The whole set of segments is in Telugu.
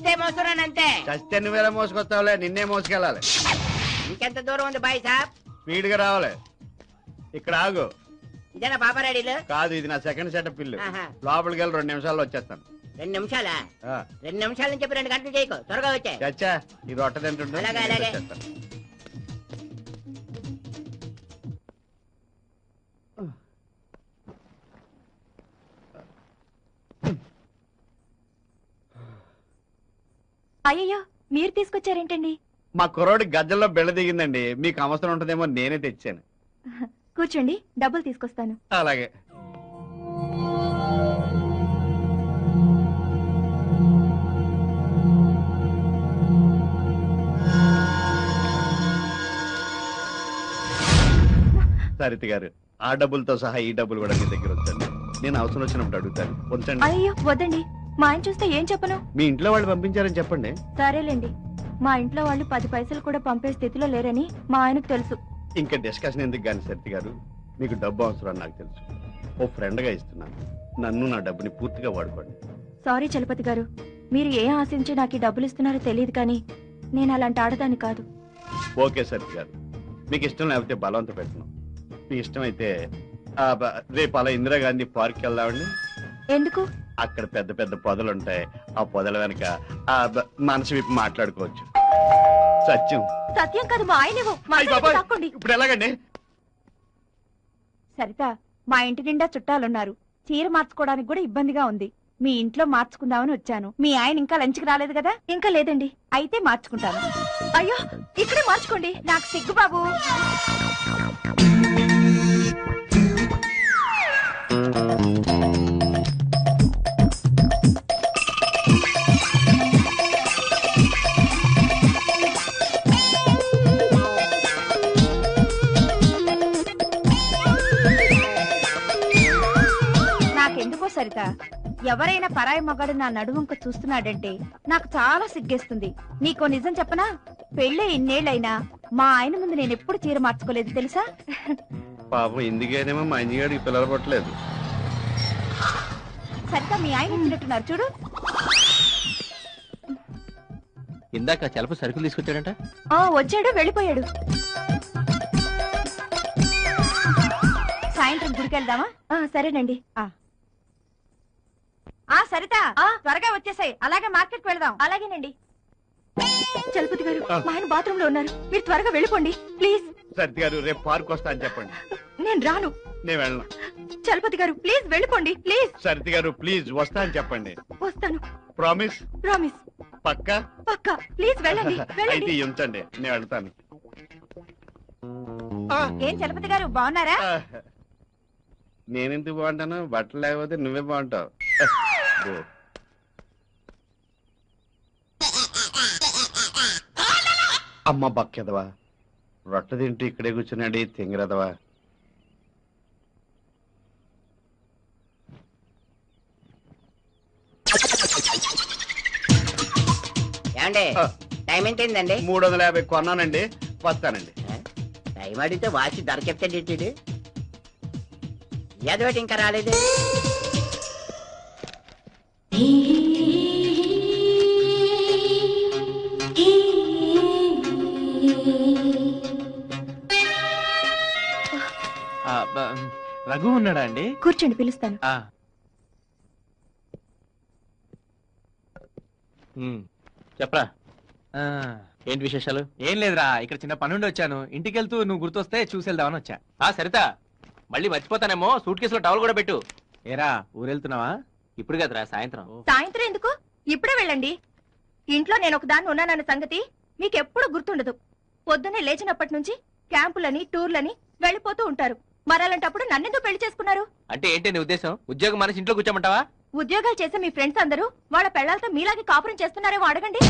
చస్తే మోస్తున్నానంతే. చస్తే నువ్వేలా మోసుకొస్తావులే, నిన్నే మోసుకెళ్ళాలి. ఇంకెంత దూరం ఉంది బాయ్ సాబ్? స్పీడ్ గా రావాలి. ఇక్కడ ఆగు. ఇదేనా బాబారెడ్డిలు? కాదు, ఇది నా సెకండ్ సెటప్ ఇల్లు. లోపలికి వెళ్ళి 2 నిమిషాల్లో వచ్చేస్తాను. 2 నిమిషాలా? 2 నిమిషాల నుంచి 2 గంటలు చేయకు, త్వరగా వచ్చాయి. చచ్చా ఈ రొట్ట తింటుండే. అలాగే. అయ్యయ్యో, మీరు తీసుకొచ్చారేంటండి? మా కుర్రోడి గజ్జల్లో బెళ్ళ దిగిందండి. మీకు అవసరం ఉంటుందేమో నేనే తెచ్చాను. కూర్చోండి, డబ్బులు తీసుకొస్తాను. అలాగే. సరిత గారు, ఆ డబ్బులతో సహా ఈ డబ్బులు కూడా మీ దగ్గర ఉంచండి. నేను అవసరం వచ్చినప్పుడు అడుగుతాను. ఉంచండి. అయ్యో వద్దండి, మా ఆయన చూస్తే ఏం చెప్పను? మీ ఇంట్లో వాళ్ళు పంపించారని చెప్పండి. సరేలేండి, మా ఇంట్లో వాళ్ళు 10 పైసలు కూడా పంపే స్థితిలో లేరని మా ఆయనకు తెలుసు. ఇంకా డిస్కషన్ ఎందుకు గాని సరిత గారు, మీకు డబ్బు అవసరం నాకు తెలుసు. ఓ ఫ్రెండ్ గా ఇస్తున్నాను. నన్ను నా డబ్బుని పూర్తిగా వాడుకోండి. సారీ చలపతి గారు, మీరు ఏం ఆశించి నాకు ఈ డబ్బులు ఇస్తున్నారో తెలియదు, కానీ నేను అలాంటి ఆడదాన్ని కాదు. ఓకే సరిత గారు, మీకు ఇష్టం లేకపోతే బలవంత పెట్టను. మీ ఇష్టం అయితే రేపు అలా ఇందిరాగాంధీ పార్క్ వెళ్దామండి. ఎందుకు? అక్కడ పెద్ద పెద్ద పొదలు ఉంటాయి. ఆ పొదల వెనక మనసు విప్పి మాట్లాడుకోవచ్చు. సత్యం. సత్యం కాదు, మా ఆయన. ఇప్పుడు ఎలాగండి? సరిత, మా ఇంటి నిండా చుట్టాలున్నారు. చీర మార్చుకోవడానికి కూడా ఇబ్బందిగా ఉంది. మీ ఇంట్లో మార్చుకుందామని వచ్చాను. మీ ఆయన ఇంకా లంచ్కి రాలేదు కదా? ఇంకా లేదండి. అయితే మార్చుకుంటాను. అయ్యో, ఇక్కడే మార్చుకోండి. నాకు సిగ్గు బాబు. నాకెందుకో సరిత, ఎవరైనా పరాయి మగాడు నా నడువంక చూస్తున్నాడంటే నాకు చాలా సిగ్గేస్తుంది. నీకో నిజం చెప్పనా? పెళ్ళే ఇన్నేళ్లైనా మా ఆయన ముందు నేను ఎప్పుడు చీర మార్చుకోలేదు తెలుసా? పాపం ఎందుకేనేమో మా ఇంటిగాడికి పిల్లలు పట్టలేదు. సరిత, మీ ఆయన వచ్చినట్టున్నారు చూడు. ఇందాక చలప సరుకులు తీసుకొచ్చాడంట. వచ్చాడు, వెళ్ళిపోయాడు. సాయంత్రం గుడికి వెళ్దామా? సరేనండి. సరిత, త్వరగా వచ్చేసాయి. అలాగే మార్కెట్కి వెళ్దాం. అలాగేనండి. చలపతి గారు, మా ఆయన బాత్రూమ్ లో ఉన్నారు. మీరు త్వరగా వెళ్ళిపోండి ప్లీజ్. సరిత గారు, రేపు పార్క్ వస్తా అని చెప్పండి. నేను రాను. నేను వెళ్ళను. చలపతి గారు ప్లీజ్ వెళ్ళిపోండి ప్లీజ్. సరిత గారు ప్లీజ్ వస్తా అని చెప్పండి. వస్తాను. ప్రామిస్? ప్రామిస్. పక్కా? పక్కా. ప్లీజ్ వెళ్ళండి. అయితే ఉంచండి, నేను వెళ్తాను. ఏం చలపతి గారు, బాగున్నారా? నేనెందుకు బాగుంటాను? బట్టలు లేకపోతే నువ్వే బాగుంటావు. అమ్మ బక్కెదవా, రొట్ట తింటూ ఇక్కడే కూర్చున్నాడు తింగరదవా. ఏమండి, టైం ఎంతైందండి? 350 కొన్నానండి. వస్తానండి. టైం అడిగితే వాచి ధర చెప్తాడు. ఏదోటి ఇంకా రాలేదు. రఘు ఉన్నాడా అండి? కూర్చోండి, పిలుస్తాను. చెప్పరా, ఏంటి విశేషాలు? ఏం లేదురా, ఇక్కడ చిన్న పనుండి వచ్చాను. ఇంటికి వెళ్తూ నువ్వు గుర్తొస్తే చూసి వెళ్దామని వచ్చా. సరిత, మళ్ళీ మర్చిపోతానేమో, సూట్ కేసులో టవల్ కూడా పెట్టు. ఏరా, ఊరెళ్తున్నావా? ఇప్పుడు కదరా, సాయంత్రం. సాయంత్రం ఎందుకు? ఇప్పుడే వెళ్ళండి. ఇంట్లో నేను ఒకదాన్ని ఉన్నానన్న సంగతి మీకెప్పుడు గుర్తుండదు. పొద్దున్నే లేచినప్పటి నుంచి క్యాంపులని టూర్లని వెళ్ళిపోతూ ఉంటారు. మరాలంటప్పుడు నన్నెందుకు పెళ్లి చేసుకున్నారు? అంటే ఏంటి నీ ఉద్దేశం? ఉద్యోగం మనసి ఇంట్లో కూర్చోమంటావా? ఉద్యోగాలు చేసే మీ ఫ్రెండ్స్ అందరూ వాళ్ళ పెళ్లాలతో మీలాగే కాపురం చేస్తున్నారేమో అడగండి.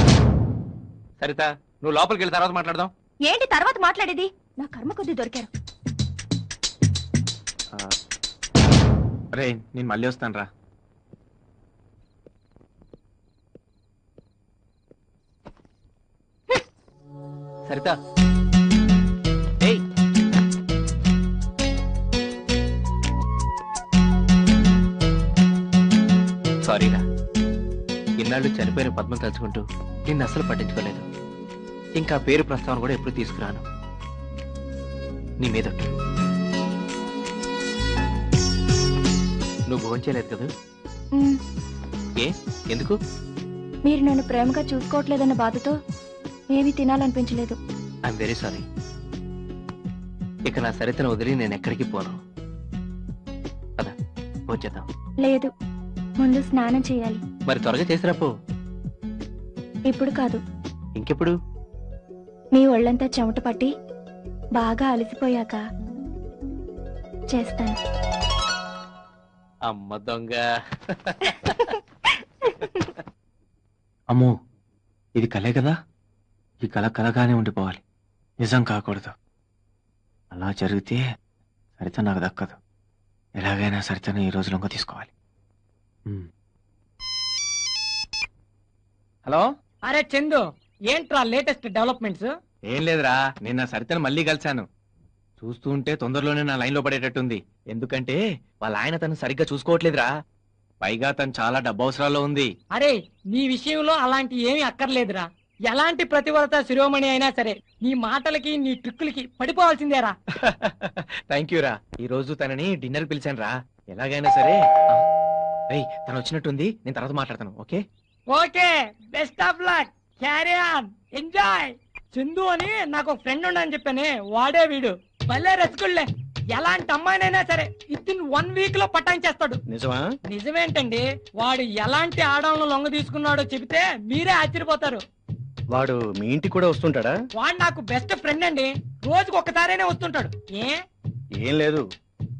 సరిత, నువ్వు లోపలికి వెళ్ళి తర్వాత మాట్లాడదాం. ఏంటి తర్వాత మాట్లాడేది? నా కర్మ కొద్ది దొరికారు. రే, నేను మళ్ళీ వస్తాను రా. సరిత, సారీరా, ఇన్నాళ్ళు చనిపోయిన పద్మ తలుచుకుంటూ నిన్ను అస్సలు పట్టించుకోలేదు. ఇంకా పేరు ప్రస్తావన కూడా ఎప్పుడు తీసుకురాను. నీ మీద నువ్వు భోంచేయలేదు కదా? ఏ ఎందుకు? మీరు నన్ను ప్రేమగా చూసుకోవట్లేదన్న బాధతో ఏమీ తినాలనిపించలేదు. I'm very sorry. ఇక నా సరితను వదిలి నేను ఎక్కడికి పోను. అదా భోంచేద్దాం. లేదు, ముందు స్నానం చేయాలి. మరి త్వరగా చేసిరాపో. ఇప్పుడు కాదు. ఇంకెప్పుడు? మీ ఒళ్ళంతా చెమట పట్టి బాగా అలసిపోయాక చేస్తాను. అమ్మ దొంగ. అమ్మో, ఇది కలే కదా? ఈ కళ కలగానే ఉండిపోవాలి, నిజం కాకూడదు. అలా జరిగితే సరిత నాకు దక్కదు. ఎలాగైనా సరితను ఈ రోజు లొంగ తీసుకోవాలి. హలో, అరే చందు, ఏంట్రా లేటెస్ట్ డెవలప్మెంట్స్? ఏం లేదురా, నేను నా సరితను మళ్ళీ కలిశాను. చూస్తూ ఉంటే తొందరలోనే నా లైన్ లో పడేటట్టుంది. ఎందుకంటే వాళ్ళ ఆయన తను సరిగ్గా చూసుకోవట్లేదురా. పైగా తను చాలా డబ్బు అవసరాల్లో ఉంది. అరే, నీ విషయంలో అలాంటి ఏమీ అక్కర్లేదురా. ఎలాంటి ప్రతిభత శిరోమణి అయినా సరే నీ మాటలకి నీ ట్రిక్కులకి పడిపోవాల్సిందేరా. థ్యాంక్ యూ రా. ఈ రోజు తనని డిన్నర్ పిలిచాను రా. ఎలాగైనా సరే తను వచ్చినట్టుంది, నేను తర్వాత మాట్లాడతాను. Okay okay, best of luck, carry on, enjoy. Chandu అని నాకు ఒక ఫ్రెండ్ ఉండని చెప్పానే, వాడే వీడు. భలే రసగుల్లే. ఎలాంటి అమ్మాయినైనా సరే వితిన్ 1 వీక్ లో పటాయించేస్తాడు. నిజమా? నిజమేంటండి, వాడు ఎలాంటి ఆడవాళ్ళను లొంగ తీసుకున్నాడో చెబితే మీరే ఆశ్చర్యపోతారు. వాడు మీ ఇంటికి కూడా వస్తుంటాడా? వాడు నాకు బెస్ట్ ఫ్రెండ్ అండి. రోజుకు ఒక్కసారైనా వస్తుంటాడు. ఏం లేదు,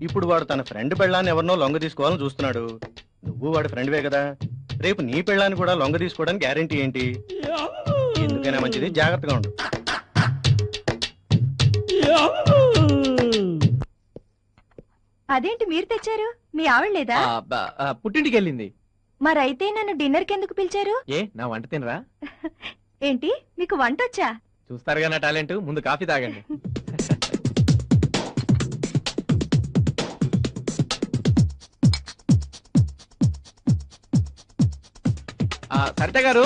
ఇప్పుడు వాడు తన ఫ్రెండ్ పెళ్ళాన్ని ఎవరినో లొంగ తీసుకోవాలని చూస్తున్నాడు. నువ్వు వాడి ఫ్రెండ్వే కదా, రేపు నీ పెళ్ళాన్ని కూడా లొంగ తీసుకోవడానికి గ్యారెంటీ ఏంటి? ఎందుకైనా మంచిది, జాగ్రత్తగా ఉండు. అదేంటి మీరు తెచ్చారు? మీ ఆవిడ లేదా? పుట్టింటికి వెళ్ళింది. మరైతే నన్ను డిన్నర్ కి ఎందుకు పిలిచారు? ఏ నా వంట తినరా? ఏంటి, మీకు వంట వచ్చా? చూస్తారుగా నా టాలెంట్. ముందు కాఫీ తాగండి. సరిత గారు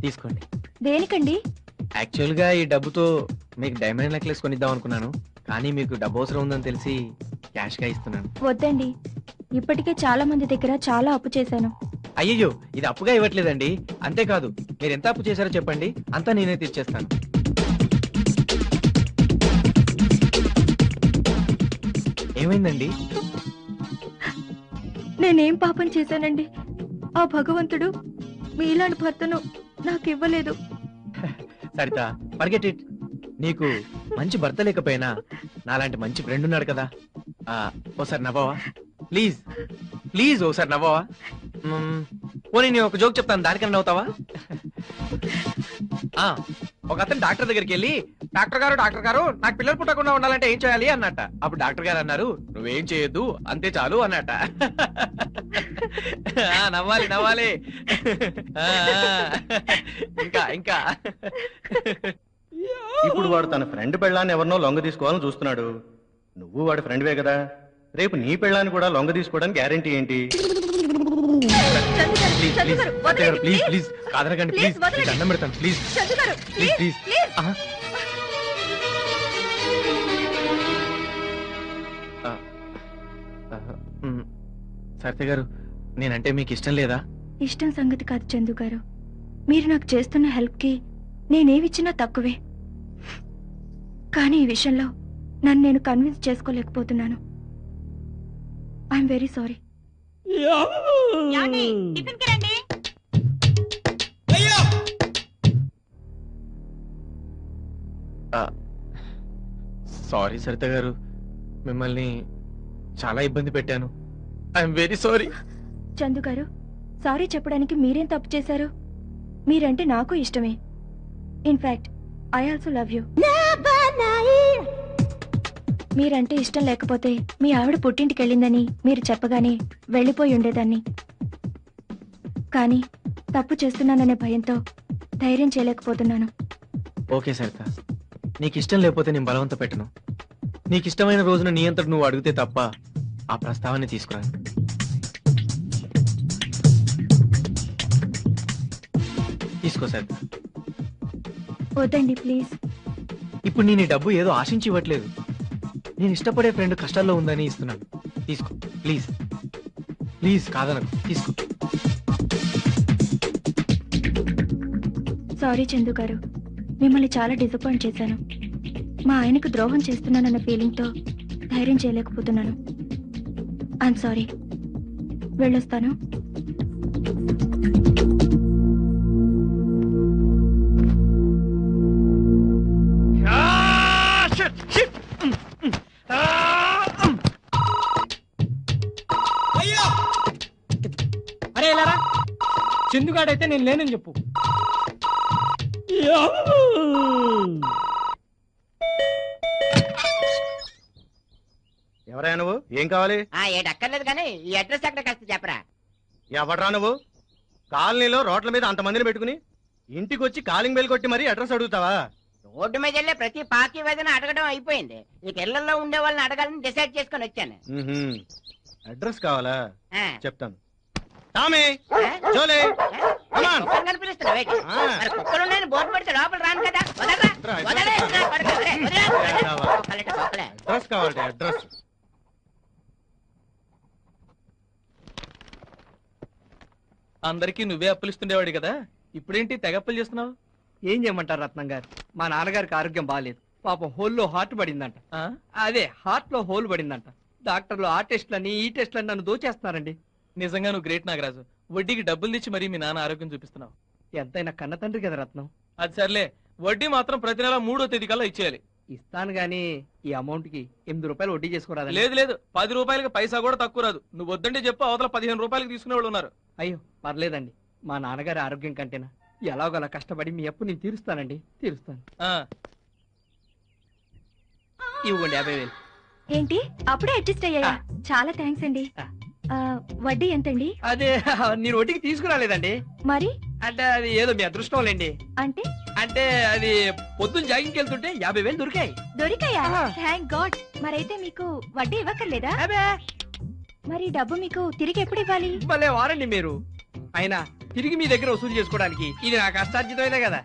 తీసుకోండి. దేనికండి? యాక్చువల్ గా ఈ డబ్బుతో మీకు డైమండ్ నెక్లెస్ కొనిద్దాం అనుకున్నాను, కానీ మీకు డబ్బు అవసరం ఉందని తెలిసి క్యాష్ గా ఇస్తున్నాను. వద్దండి, ఇప్పటికే చాలా మంది దగ్గర చాలా అప్పు చేశాను. అయ్యో, ఇది అప్పుగా ఇవ్వట్లేదండి. అంతేకాదు, మీరు ఎంత అప్పు చేశారో చెప్పండి, అంతా నేనే తీర్చేస్తాను. ఏమైందండి? నేనేం పాపం చేశానండి? ఆ భగవంతుడు మీలాంటి భర్తను నాకు ఇవ్వలేదు. Saritha, forget it. నీకు మంచి భర్త లేకపోయినా నాలాంటి మంచి ఫ్రెండ్ ఉన్నాడు కదా. ఓసారి నవ్వవా ప్లీజ్? ప్లీజ్ ఓసారి నవ్వవా? పోనీ నేను ఒక జోక్ చెప్తాను, దానికన్నా నవ్వుతావా? ఒక అతను డాక్టర్ దగ్గరికి వెళ్ళి, డాక్టర్ గారు నాకు పిల్లలు పుట్టకుండా ఉండాలంటే ఏం చేయాలి అన్నట్ట. అప్పుడు డాక్టర్ గారు అన్నారు, నువ్వేం చేయొద్దు, అంతే చాలు అన్నట్ట. నవ్వాలి నవ్వాలి. ఇంకా ఇప్పుడు వాడు తన ఫ్రెండ్ పెళ్ళాన్ని ఎవరినో లొంగ తీసుకోవాలని చూస్తున్నాడు. నువ్వు వాడి ఫ్రెండ్వే కదా, రేపు నీ పెళ్ళాన్ని కూడా లొంగ తీసుకోవడానికి గ్యారెంటీ ఏంటి? ప్లీజ్ ప్లీజ్ కాదనకండి, ప్లీజ్ దండం పెడతాను, ప్లీజ్ ప్లీజ్ ప్లీజ్. సరిత గారు, నేనంటే మీకు ఇష్టం లేదా? ఇష్టం సంగతి కాదు చందు గారు, మీరు నాకు చేస్తున్న హెల్ప్ కి నేనేమిచ్చినా తక్కువే. కానీ ఈ విషయంలో నన్ను నేను కన్విన్స్ చేసుకోలేకపోతున్నాను. I'm very sorry. Sorry Sarita గారు, మిమ్మల్ని చాలా ఇబ్బంది పెట్టాను. I'm very sorry. చందు గారు, సారీ చెప్పడానికి మీరేం తప్పు చేశారు? మీరంటే నాకు ఇష్టమే. In fact I also love you. మీరంటే ఇష్టం లేకపోతే మీ ఆవిడ పుట్టింటికి వెళ్ళిందని మీరు చెప్పగానే వెళ్ళిపోయి ఉండేదాన్ని. కానీ తప్పు చేస్తున్నాననే భయంతో ధైర్యం చేయలేకపోతున్నాను. ఓకే సరిత, నీకు ఇష్టం లేకపోతే నేను బలవంత పెట్టను. నీకు ఇష్టమైన రోజున నీ అంతటి నువ్వు అడిగితే తప్ప ఆ ప్రస్తావాన్ని తీసుకురాను. తీసుకో సరిత. వద్దండి ప్లీజ్. ఇప్పుడు నేను ఈ డబ్బు ఏదో ఆశించి ఇవ్వట్లేదు, నేను ఇష్టపడే ఫ్రెండ్ కష్టాల్లో ఉందని ఇస్తున్నాను. తీసుకో ప్లీజ్, ప్లీజ్ కాదనకు, తీసుకో. సారీ చందు గారు, మిమ్మల్ని చాలా డిసప్పాయింట్ చేశాను. మా ఆయనకు ద్రోహం చేస్తున్నానన్న ఫీలింగ్తో ధైర్యం చేయలేకపోతున్నాను. I'm sorry. వెళ్ళొస్తాను. అరే ఇలారా, చందుగాడైతే నేను లేనని చెప్పు. ఎవరైనా నువ్వు? ఏం కావాలి? ఏడు అక్కర్లేదు కానీ ఈ అడ్రస్ ఎక్కడ కాస్త చెప్పరా. ఎవడ్రా నువ్వు? కాలనీలో రోడ్ల మీద అంతమందిని పెట్టుకుని ఇంటికి వచ్చి కాలింగ్ బెల్ కొట్టి మరీ అడ్రస్ అడుగుతావా? రోడ్డు మీద వెళ్ళే ప్రతి పాకి వేదన అడగడం అయిపోయింది. ఇక ఇళ్లలో ఉండే వాళ్ళని అడగాలని డిసైడ్ చేసుకుని వచ్చాను. అడ్రస్ కావాలా? ఆ. చెప్తాను. టామీ, ఆ? జోలే, come on. కుక్కలు కనిపిస్తున్నావు ఏంటి? మరి కుక్కలు ఉన్నాయని బోర్డు పెడితే లోపల రాను కదా. వదలరా, వదలే, నా కొడుకు, వదలే, వదలే. కుక్కలంటే కుక్కలే. అడ్రస్ కావాలి, అడ్రస్. అందరికీ నువ్వే అప్పులిస్తుండేవాడి కదా, ఇప్పుడేంటి తెగ అప్పులు చేస్తున్నావు? ఏం చేయమంటారు రత్నం గారు, మా నాన్నగారికి ఆరోగ్యం బాగాలేదు. పాపం హోల్లో హార్ట్ పడిందంట. ఆ? అదే హార్ట్ లో హోల్ పడిందంట. డాక్టర్లు ఆ టెస్ట్లని ఈ టెస్ట్లని నన్ను దోచేస్తున్నారండి. నిజంగా నువ్వు గ్రేట్ నాగరాజు, వడ్డీకి డబ్బులు తెచ్చి మరీ మీ నాన్న ఆరోగ్యం చూపిస్తున్నావు. ఎంతైనా కన్న తండ్రి కదా రత్నం. అది సర్లే, వడ్డీ మాత్రం ప్రతి నెల 3వ తేదీ కల్లా ఇచ్చేయాలి. ఇస్తాను గానీ ఈ అమౌంట్ కి 8 రూపాయలు వడ్డీ చేసుకోరాదు. లేదు లేదు, 10 రూపాయలకి పైసా కూడా తక్కువ రాదు. నువ్వు వద్దంటే చెప్పు, అవతల 15 రూపాయలకి తీసుకునే వాళ్ళు ఉన్నారు. అయ్యో పర్లేదండి, మా నాన్నగారి ఆరోగ్యం కంటేనా ఎలాగోలా కష్టపడి మీ అప్పు నేను తీరుస్తానండి, తీరుస్తాను. ఆ, ఇవ్వండి 50,000. ఏంటి అప్పుడే అడ్జస్ట్ అయ్యాయా? చాలా థ్యాంక్స్ అండి. ఆ. వడ్డీ ఎంతండి? అదే నేను వడ్డీకి తీసుకురాలేదండి. మరి అంటే అది ఏదో మీ అదృష్టం లేండి. అంటే అంటే అది పొద్దున్న జాగింగ్కి వెళ్తుంటే 50,000 దొరికాయి. దొరికాయా? ఆహా. Thank God. మరైతే మీకు వడ్డీ ఇవ్వక్కర్లేదా? అబే మరి డబ్బు మీకు తిరిగి ఎప్పుడు ఇవ్వాలి? భలే వారండి మీరు. అయినా తిరిగి మీ దగ్గర వసూలు చేసుకోవడానికి ఇది నా కష్టార్జితమైనా కదా.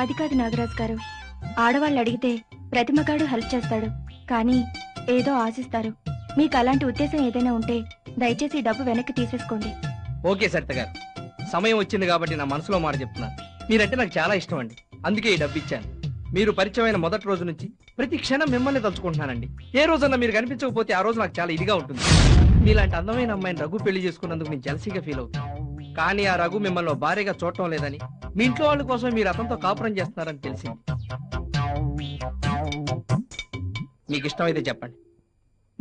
అది కాదు నాగరాజ్ గారు, ఆడవాళ్ళు అడిగితే ప్రతి మగాడు హెల్ప్ చేస్తాడు, కానీ ఏదో ఆశిస్తారు. మీకు అలాంటి ఉద్దేశం ఏదైనా ఉంటే దయచేసి ఈ డబ్బు వెనక్కి తీసేసుకోండి. ఓకే సరిత గారు, సమయం వచ్చింది కాబట్టి నా మనసులో మాట చెప్తున్నాను. మీరంటే నాకు చాలా ఇష్టం అండి, అందుకే ఈ డబ్బు ఇచ్చాను. మీరు పరిచయమైన మొదటి రోజు నుంచి ప్రతి క్షణం మిమ్మల్ని తలుచుకుంటున్నానండి. ఏ రోజన్నా మీరు కనిపించకపోతే ఆ రోజు నాకు చాలా ఇదిగా ఉంటుంది. మీలాంటి అందమైన అమ్మాయిని రఘు పెళ్లి చేసుకున్నందుకు నేను జలసీగా ఫీల్ అవుతాను. కానీ ఆ రఘు మిమ్మల్ని భార్యగా చూడటం లేదని, మీ ఇంట్లో వాళ్ళ కోసం మీరు అతనితో కాపురం చేస్తున్నారని తెలిసింది. మీకు ఇష్టమైతే చెప్పండి,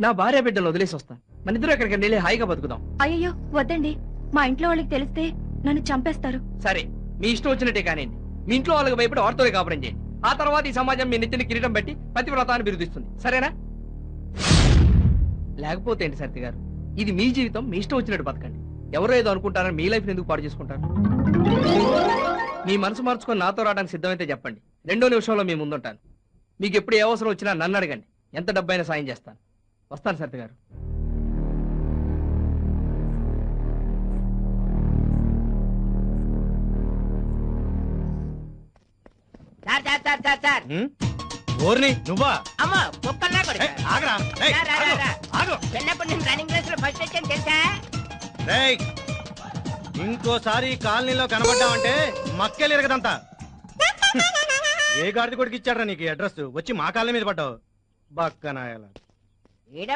నా భార్య బిడ్డలు వదిలేసి వస్తాను. మన ఇద్దరు ఎక్కడికి వెళ్ళి హాయిగా బతుకుదాం. అయ్యయ్యో వద్దండి, మా ఇంట్లో వాళ్ళకి తెలిస్తే నన్ను చంపేస్తారు. సరే మీ ఇష్టం వచ్చినట్టే కానివ్వండి. మీ ఇంట్లో వాళ్ళకి భయపడి వారితోనే కాపురం చేయండి. ఆ తర్వాత ఈ సమాజం మీ నెత్తిని కిరీటం పెట్టి పతివ్రతాన్ని బిరుదిస్తుంది. సరేనా? లేకపోతే ఏంటి సరిత గారు, ఇది మీ జీవితం, మీ ఇష్టం వచ్చినట్టు బతకండి. ఎవరో ఏదో అనుకుంటారని మీ లైఫ్ ఎందుకు పాడు చేసుకుంటారు? మీ మనసు మార్చుకొని నాతో రావడానికి సిద్ధమైతే చెప్పండి, 2 నిమిషంలో మీ ముందుంటాను. మీకు ఎప్పుడు ఏ అవసరం వచ్చినా నన్ను అడగండి, ఎంత డబ్బైనా సాయం చేస్తాను. వస్తాను సరిత గారు. Sir sir sir sir sir. ఓర్ని నువ్వా? అమ్మో కుక్కల్లా కొడుకు. ఆగరా, ఏయ్, రా, రా, రా, రా. ఆగు. చిన్నప్పుడు నేను రన్నింగ్ రేస్ లో ఫస్ట్ వచ్చాను తెలుసా? రేయ్, ఇంకోసారి ఈ కాలనీలో కనబడ్డావంటే మక్కెలు ఎరగదంతా. ఏ గాడిద కొడుకు ఇచ్చాడ్రా నీకు అడ్రస్? వచ్చి మా కాలనీ మీద పడ్డావు. బక్కనాయాల. ఈడ